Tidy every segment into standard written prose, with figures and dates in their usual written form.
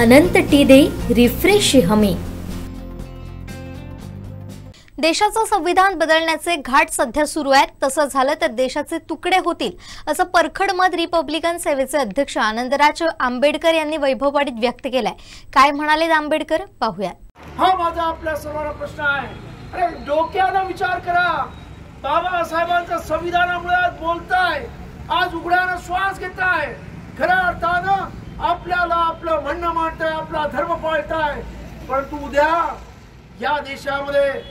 अनंत T दे refresh हमी। देशाचं संविधान बदलण्याचे घाट सध्या सुरू आहेत। तसं झालं तर देशाचे तुकडे होतील असं परखड मत रिपब्लिकन सेवेचे अध्यक्ष आनंदराज आंबेडकर यांनी वैभववाडीत व्यक्त केलंय। काय म्हणाले आंबेडकर पाहूयात। हा माझा आपल्या सर्वांना प्रश्न आहे। अरे डोक्याने विचार करा, बाबासाहेबांच्या संविधानामुळे आज बोलताय, आज उघड्याने श्वास घेताय, खऱ्या अर्थानं आपल्याला आपलं म्हणणं मांडताय, आपला धर्म पाळताय। परंतु उद्या या देशामध्ये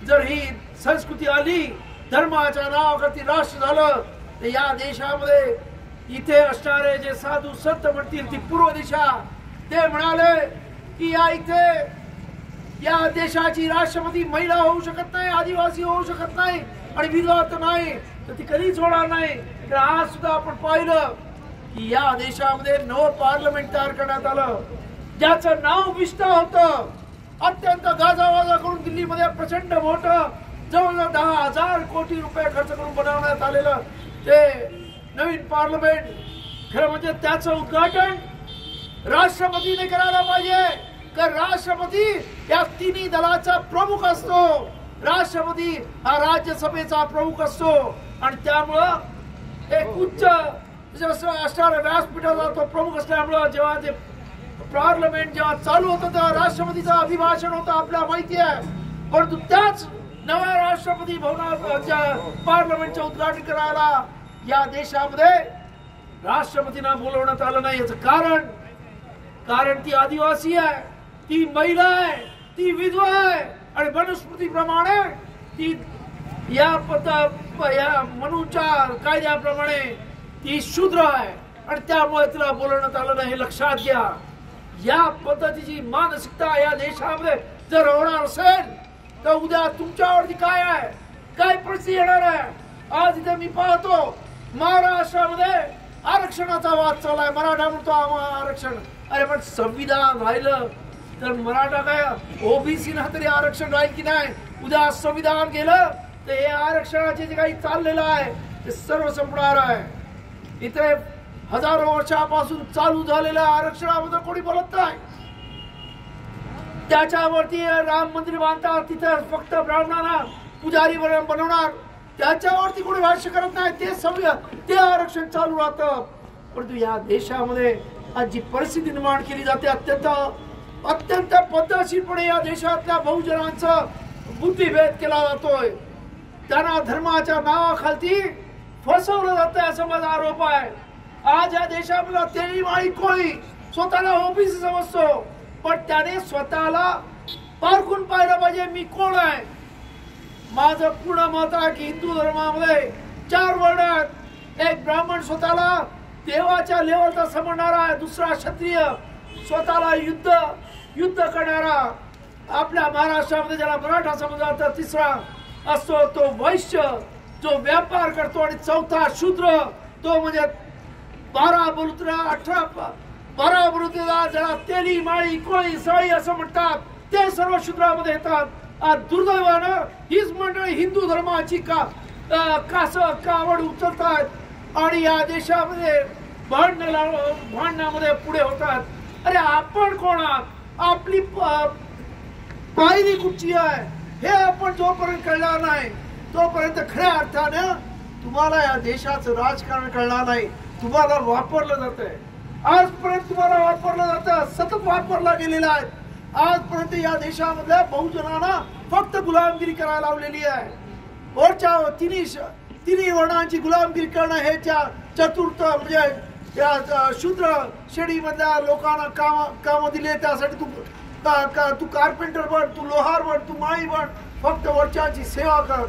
जर ही संस्कृती आली, धर्माच्या नावाखाली राष्ट्र झालं, तर या देशामध्ये इथे असणारे जे साधू संत म्हणतील ती पूर्व दिशा, ते म्हणाले की या इथे या देशाची राष्ट्रपती महिला होऊ शकत नाही, आदिवासी होऊ शकत नाही आणि विधवा तर नाही, तर ती कधीच होणार नाही। तर आज सुद्धा आपण पाहिलं की या देशामध्ये नवं पार्लमेंट तयार करण्यात आलं, ज्याचं नाव विष्टा होतं। अत्यंत गाजावाजा करून दिल्लीमध्ये प्रचंड मोठं जवळजवळ 10,000 कोटी रुपये खर्च करून बनवण्यात आलेलं ते नवीन पार्लमेंट, खरं म्हणजे त्याचं उद्घाटन राष्ट्रपतीने करायला पाहिजे। कारण राष्ट्रपती या तिन्ही दलाचा प्रमुख असतो, राष्ट्रपती हा राज्यसभेचा प्रमुख असतो आणि त्यामुळं एक उच्च असणाऱ्या व्यासपीठाचा तो प्रमुख असल्यामुळं जेव्हा ते पार्लमेंट जेव्हा चालू होतं तेव्हा राष्ट्रपतीचं अभिभाषण होतं, आपल्याला माहिती आहे। परंतु त्याच नव्या राष्ट्रपती भवनात पार्लमेंटचं उद्घाटन करायला या देशामध्ये राष्ट्रपतींना बोलवण्यात आलं नाही। याचं कारण ती आदिवासी आहे, ती महिला आहे, ती विधवा आहे आणि मनुस्मृतीप्रमाणे ती या मनुच्या कायद्याप्रमाणे ती शूद्र आहे आणि त्यामुळे तिला बोलवण्यात आलं नाही। हे लक्षात घ्या। या पद्धतीची मानसिकता या देशामध्ये जर होणार असेल तर उद्या तुमच्यावरती काय आहे, काय परिस्थिती येणार आहे। आज इथे मी पाहतो महाराष्ट्रामध्ये आरक्षणाचा वाद चालू आहे, मराठा म्हणतो आरक्षण। अरे पण संविधान राहिलं तर मराठा काय ओबीसी ना तरी आरक्षण राहील की नाही? उद्या संविधान गेलं तर हे आरक्षणाचे जे काही चाललेलं आहे ते सर्व संपणार आहे। इथे हजारो वर्षापासून चालू झालेल्या आरक्षणाबद्दल कोणी बोलत नाही। त्याच्यावरती राम मंदिर बांधतात, तिथे फक्त ब्राह्मणांना पुजारी बनवणार, त्याच्यावरती कोणी भाष्य करत नाही, ते आरक्षण चालू राहतं। परंतु या देशामध्ये आज जी परिस्थिती निर्माण केली जाते, अत्यंत पद्धतशीरपणे या देशातल्या बहुजनांचा बुद्धिभेद केला जातोय, त्यांना धर्माच्या नावाखाली फसवलं जातंय असं माझा आरोप आहे। आज या देशामध्ये तेली माळी कोळी स्वतःला ओबीसी समजतो, पण त्याने स्वतःला पारखून पाहिलं पाहिजे मी कोण आहे। माझं पूर्ण मत आहे की हिंदू धर्मामध्ये 4 वर्ण आहेत। एक ब्राह्मण स्वतःला देवाच्या लेवलचा समजणारा आहे, दुसरा क्षत्रिय स्वतःला युद्ध करणारा, आपल्या महाराष्ट्रामध्ये ज्याला मराठा समजला तर तिसरा असतो तो वैश्य जो व्यापार करतो आणि चौथा शूद्र तो म्हणजे 12 बलुतेदार ज्याला तेली माळी कोळी साळी असं म्हणतात, ते सर्व शूद्रामध्ये येतात। आज दुर्दैवानं हीच मंडळी हिंदू धर्माची कावड उचलतात आणि या देशामध्ये भांडणामध्ये पुढे होतात। अरे आपण कोण आहात, आपली पायरी कुठची आहे हे आपण जोपर्यंत कळणार नाही तोपर्यंत खऱ्या अर्थानं तुम्हाला या देशाचं राजकारण कळणार नाही। तुम्हाला वापरलं जातंय, आजपर्यंत तुम्हाला वापरलं जातं, सतत वापरला गेलेला आहे। आजपर्यंत या देशामधल्या बहुजनांना फक्त गुलामगिरी करायला लावलेली आहे। वरच्या तिन्ही वर्णांची गुलामगिरी करणं हे चतुर्थ म्हणजे या शूद्र श्रेणीमधल्या लोकांना काम दिले, त्यासाठी तू कार्पेंटर बन, तू लोहार बन, तू माळी बन, फक्त वरच्याची सेवा कर।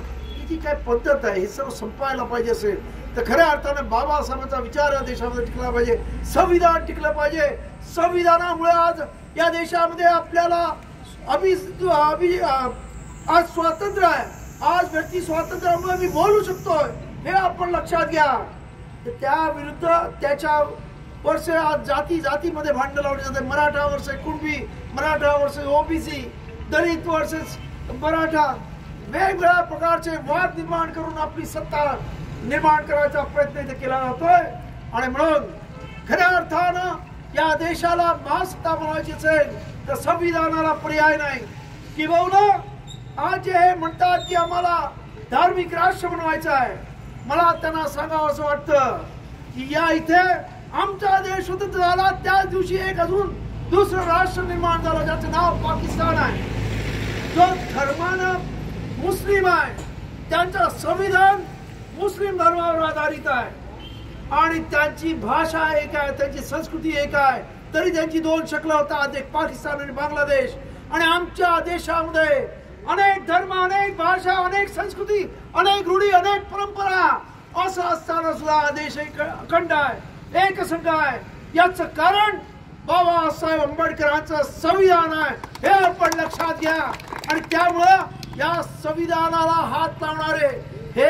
ही काय पद्धत आहे? हे सर्व संपायला पाहिजे असेल तर खऱ्या अर्थाने बाबासाहेबांचा विचार या देशामध्ये टिकला पाहिजे, संविधान टिकलं पाहिजे। संविधानामुळे आज या देशामध्ये आपल्याला आज स्वातंत्र्य आहे, आज व्यक्ती स्वातंत्र्यामुळे मी बोलू शकतोय हे आपण लक्षात घ्या। त्या विरुद्ध त्याच्या वर्षे आज जातीमध्ये भांडण लावली जाते। Maratha versus Kunbi, Maratha versus OBC, Dalit versus Maratha, वेगवेगळ्या प्रकारचे वाद निर्माण करून आपली सत्ता निर्माण करायचा प्रयत्न इथे केला जातोय। आणि म्हणून खऱ्या अर्थानं या देशाला महासत्ता बनवायची असेल तर संविधानाला पर्याय नाही. किंबहुना आज जे हे म्हणतात की आम्हाला धार्मिक राष्ट्र बनवायचं आहे, मला त्यांना सांगावं असं वाटतं की या इथे आमचा देश स्वतंत्र झाला त्याच दिवशी एक अजून दुसरं राष्ट्र निर्माण झालं ज्याचं नाव पाकिस्तान आहे. जो धर्मानं मुस्लिम आहे, त्यांचं संविधान मुस्लिम धर्मावर आधारित आहे आणि त्यांची भाषा एक आहे, त्यांची संस्कृती एक आहे, तरी त्यांची दोन शक्ल होतात, एक पाकिस्तान आणि बांगलादेश. आणि आमच्या देशामध्ये अनेक धर्म, अनेक भाषा, अनेक संस्कृती, अनेक रूढी, अनेक परंपरा असं असताना सुद्धा हा देश एक अखंड आहे, एकसंघ आहे. याचं कारण बाबासाहेब आंबेडकरांचं संविधान आहे, हे आपण लक्षात घ्या. आणि त्यामुळं या संविधानाला हात लावणारे हे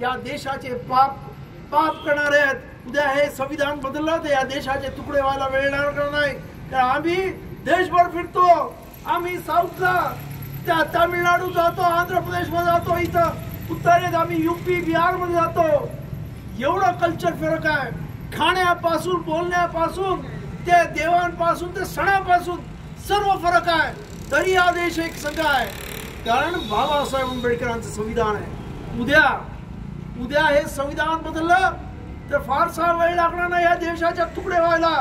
या देशाचे पाप करणारे आहेत. उद्या हे संविधान बदललं तर या देशाचे तुकडे व्हायला वेळ लागणार नाही. कारण आम्ही देशभर फिरतो, आम्ही साऊथला त्या तामिळनाडू जातो, आंध्र प्रदेशमध्ये जातो, इथं उत्तरेत आम्ही युपी बिहार मध्ये जातो. एवढं कल्चर फरक आहे, खाण्यापासून बोलण्यापासून ते देवांपासून ते सणापासून सर्व फरक आहे. तरी हा देश एक संघ आहे, कारण बाबासाहेब आंबेडकरांचं संविधान आहे. उद्या हे संविधान बदललं तर फारसा वेळ लागणार नाही या देशाच्या तुकडे व्हायला.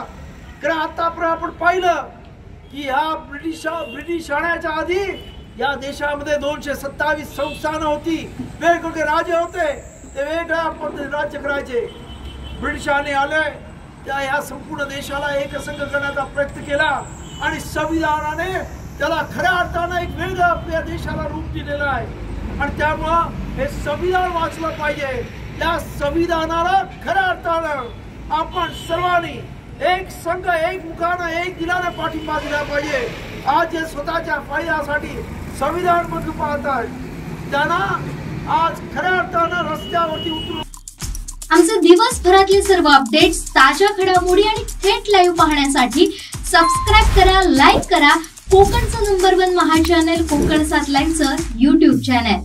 कारण आतापर्यंत आपण पाहिलं की ह्या ब्रिटिश आणण्याच्या आधी या देशामध्ये 227 संस्थानं होती, वेगवेगळे राजे होते, ते वेगळ्या पद्धतीने राज्य करायचे. ब्रिटिशांनी आले त्या ह्या संपूर्ण देशाला एकसंघ करण्याचा प्रयत्न केला आणि संविधानाने त्याला खऱ्या अर्थानं एक वेगळं आपल्या देशाला रूप दिलेलं आहे. आणि त्यामुळं हे संविधान वाचलं पाहिजे. या संविधानाला खऱ्या अर्थानं आपण सर्वांनी एक संघ, एक मुखानं, एक दिलानं पाठिंबा दिला पाहिजे. आज जे स्वतःच्या फायद्यासाठी संविधान बदलू पाहतात त्यांना आज खऱ्या अर्थानं रस्त्यावरती उतरून आमचे दिवसभरातले सर्व अपडेट्स, ताज्या घडामोडी आणि थेट लाईव्ह पाहण्यासाठी सबस्क्राईब करा, लाईक करा कोकणचं नंबर 1 महा चॅनल कोकण 7 लाईव्हचं YouTube चॅनल.